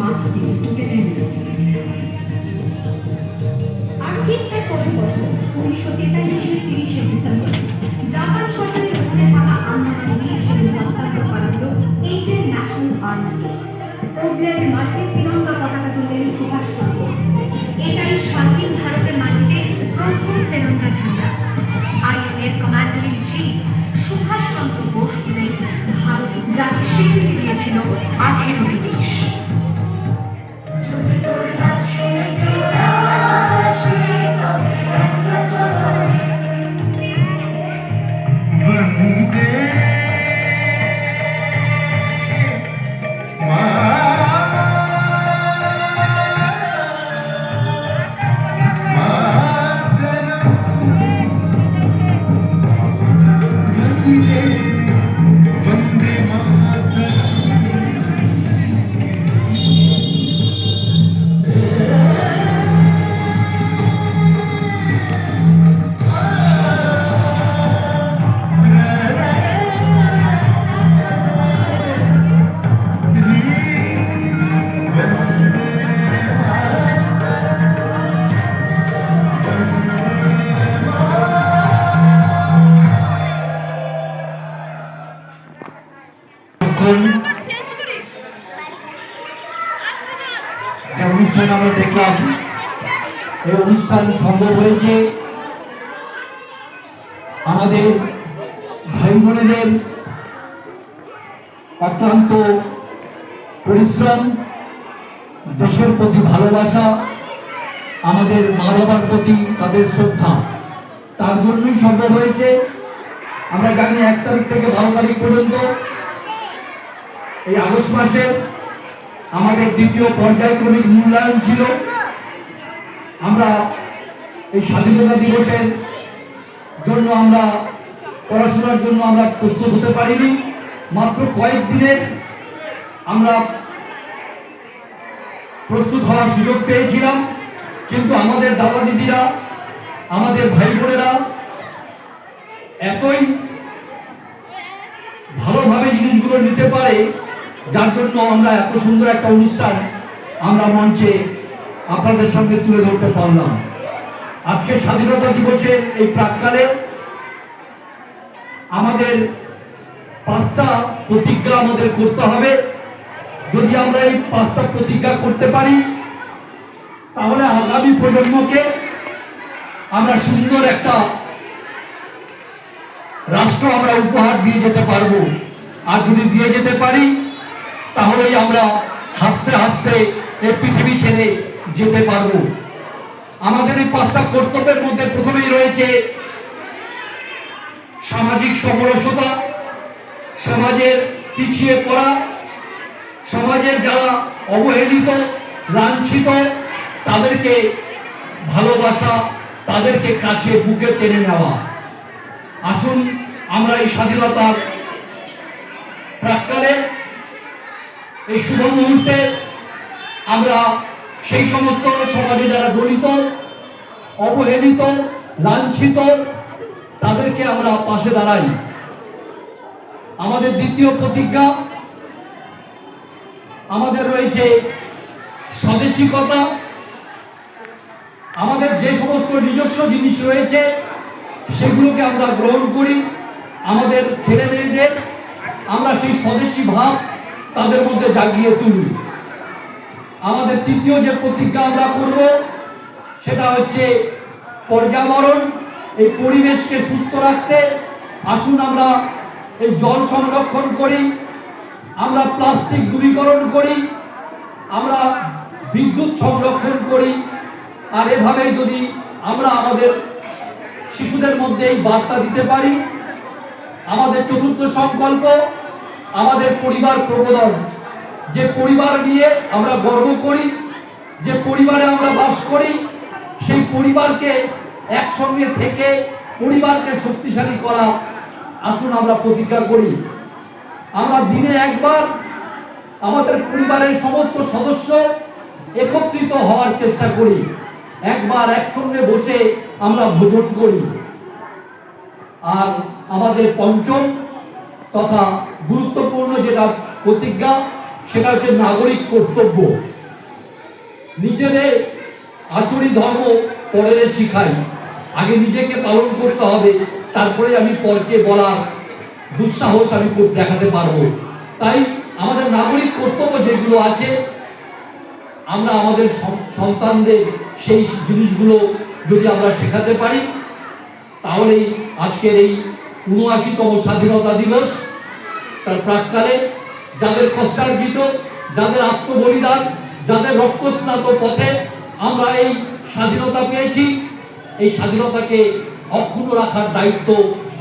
মাটিতে টুকে দেন। আর ঠিক তার পরের বছর 1943 30 ডিসেম্বর জাপান সরকারের অধীনে থাকা আন্দোলন নিয়ে হস্তান্তর করা হল ইন্ডিয়ান ন্যাশনাল আর্মিকে। ওবলের মাঠে তিরঙ্গা পতাকা তুললেন সুভাষচন্দ্র। এটাই স্বাধীন ভারতের মাটিতে প্রথম তিরঙ্গা ঝান্ডা। আইএনএর commander in chief Subhash Chandra Bose Bharat যাকে স্বীকৃতি দিয়েছিল 18টি দেশ। দেখলাম এই অনুষ্ঠান সম্ভব হয়েছে আমাদের ভাই বোনেদের অক্লান্ত পরিশ্রম, দেশের প্রতি ভালোবাসা, আমাদের মা বাবার প্রতি তাদের শ্রদ্ধা, তার জন্যই সম্ভব হয়েছে। আমরা জানি 1 তারিখ থেকে 12 তারিখ পর্যন্ত এই আগস্ট মাসে আমাদের দ্বিতীয় পর্যায়ক্রমিক মূল্যায়ন ছিল। আমরা এই স্বাধীনতা দিবসের জন্য আমরা পড়াশোনার জন্য আমরা প্রস্তুত হতে পারিনি। মাত্র কয়েকদিনের আমরা প্রস্তুত হওয়ার সুযোগ পেয়েছিলাম, কিন্তু আমাদের দাদা দিদিরা, আমাদের ভাই বোনেরা এতই ভালোভাবে জিনিসগুলো নিতে পারে, যার জন্য আমরা এত সুন্দর একটা অনুষ্ঠান আমরা মঞ্চে আপনাদের সঙ্গে তুলে ধরতে পারলাম। আজকে স্বাধীনতা দিবসের এই প্রাক্কালে আমাদের 5টা প্রতিজ্ঞা আমাদের করতে হবে। যদি আমরা এই 5টা প্রতিজ্ঞা করতে পারি, তাহলে আগামী প্রজন্মকে আমরা সুন্দর একটা রাষ্ট্র আমরা উপহার দিয়ে যেতে পারবো। আর যদি দিয়ে যেতে পারি, তাহলেই আমরা হাসতে হাসতে এই পৃথিবী ছেড়ে যেতে পারবো। আমাদের এই 5টা কর্তব্যের মধ্যে প্রথমেই রয়েছে সামাজিক সমরসতা, সমাজের পিছিয়ে পড়া, সমাজের যারা অবহেলিত, লাঞ্ছিত, তাদেরকে ভালোবাসা, তাদেরকে কাছে বুকে টেনে নেওয়া। আসুন আমরা এই স্বাধীনতার প্রাক্কালে, এই শুভ মুহূর্তে আমরা সেই সমস্ত সমাজে যারা দলিত, অবহেলিত, লাঞ্ছিত, তাদেরকে আমরা পাশে দাঁড়াই। আমাদের দ্বিতীয় প্রতিজ্ঞা আমাদের রয়েছে স্বদেশিকতা। আমাদের যে সমস্ত নিজস্ব জিনিস রয়েছে সেগুলোকে আমরা গ্রহণ করি। আমাদের ছেলে মেয়েদের আমরা সেই স্বদেশী ভাব তাদের মধ্যে জাগিয়ে তুলি। আমাদের তৃতীয় যে প্রতিজ্ঞা আমরা করব সেটা হচ্ছে পর্যাবরণ, এই পরিবেশকে সুস্থ রাখতে আসুন আমরা এই জল সংরক্ষণ করি, আমরা প্লাস্টিক দূরীকরণ করি, আমরা বিদ্যুৎ সংরক্ষণ করি। আর এভাবেই যদি আমরা আমাদের শিশুদের মধ্যে এই বার্তা দিতে পারি, আমাদের চতুর্থ সংকল্প আমাদের পরিবার প্রবোধন। যে পরিবার নিয়ে আমরা গর্ব করি, যে পরিবারে আমরা বাস করি, সেই পরিবারকে একসঙ্গে থেকে পরিবারকে শক্তিশালী করা আসুন আমরা প্রতিজ্ঞা করি। আমরা দিনে একবার আমাদের পরিবারের সমস্ত সদস্য একত্রিত হওয়ার চেষ্টা করি, একবার একসঙ্গে বসে আমরা ভোজন করি। আর আমাদের পঞ্চম তথা গুরুত্বপূর্ণ যেটা প্রতিজ্ঞা সেটা হচ্ছে নাগরিক কর্তব্য। নিজেদের আচরণ ধর্ম পরের শিখাই, আগে নিজেকে পালন করতে হবে, তারপরে আমি পরকে বলার দুঃসাহস আমি দেখাতে পারবো। তাই আমাদের নাগরিক কর্তব্য যেগুলো আছে আমরা আমাদের সন্তানদের সেই জিনিসগুলো যদি আমরা শেখাতে পারি, তাহলেই আজকের এই ৭৯তম স্বাধীনতা দিবস তার প্রাক্কালে যাদের কষ্টার্জিত, যাদের আত্মবলিদান, যাদের রক্তস্নাত পথে আমরা এই স্বাধীনতা পেয়েছি, এই স্বাধীনতাকে অক্ষুণ্ণ রাখার দায়িত্ব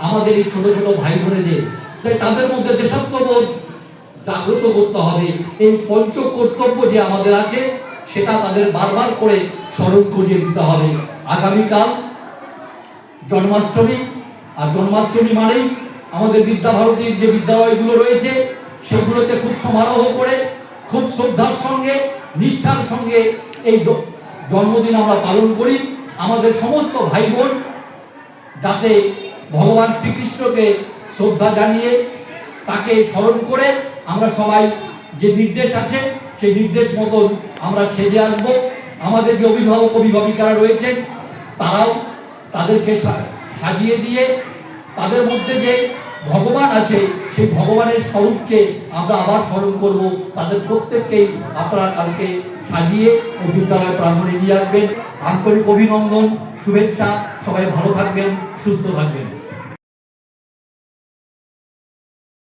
আমাদের এই ছোট ছোট ভাই বোনেদের। তাই তাদের মধ্যে দেশাত্মবোধ জাগ্রত করতে হবে। এই পঞ্চ কর্তব্য যে আমাদের আছে সেটা তাদের বারবার করে স্মরণ করিয়ে দিতে হবে। আগামীকাল জন্মাষ্টমী, আর জন্মাষ্টমী মানেই আমাদের বিদ্যাভারতীর যে বিদ্যালয়গুলো রয়েছে সেগুলোতে খুব সমারোহ করে, খুব শ্রদ্ধার সঙ্গে, নিষ্ঠার সঙ্গে এই জন্মদিন আমরা পালন করি। আমাদের সমস্ত ভাই বোন যাতে ভগবান শ্রীকৃষ্ণকে শ্রদ্ধা জানিয়ে তাকে স্মরণ করে আমরা সবাই যে নির্দেশ আছে সেই নির্দেশ মতন আমরা সেজে আসব। আমাদের যে অভিভাবক অভিভাবিকারা রয়েছেন তারাও তাদেরকে সাজিয়ে দিয়ে তাদের মধ্যে যে ভগবান আছে, সেই ভগবানের স্বরূপকে আমরা আবার স্মরণ করব। তাদের প্রত্যেককেই আপনারা কালকে সাজিয়ে ও বিদ্যালয় প্রাঙ্গণে নিয়ে আসবেন। আন্তরিক অভিনন্দন, শুভেচ্ছা, সবাই ভালো থাকবেন, সুস্থ থাকবেন।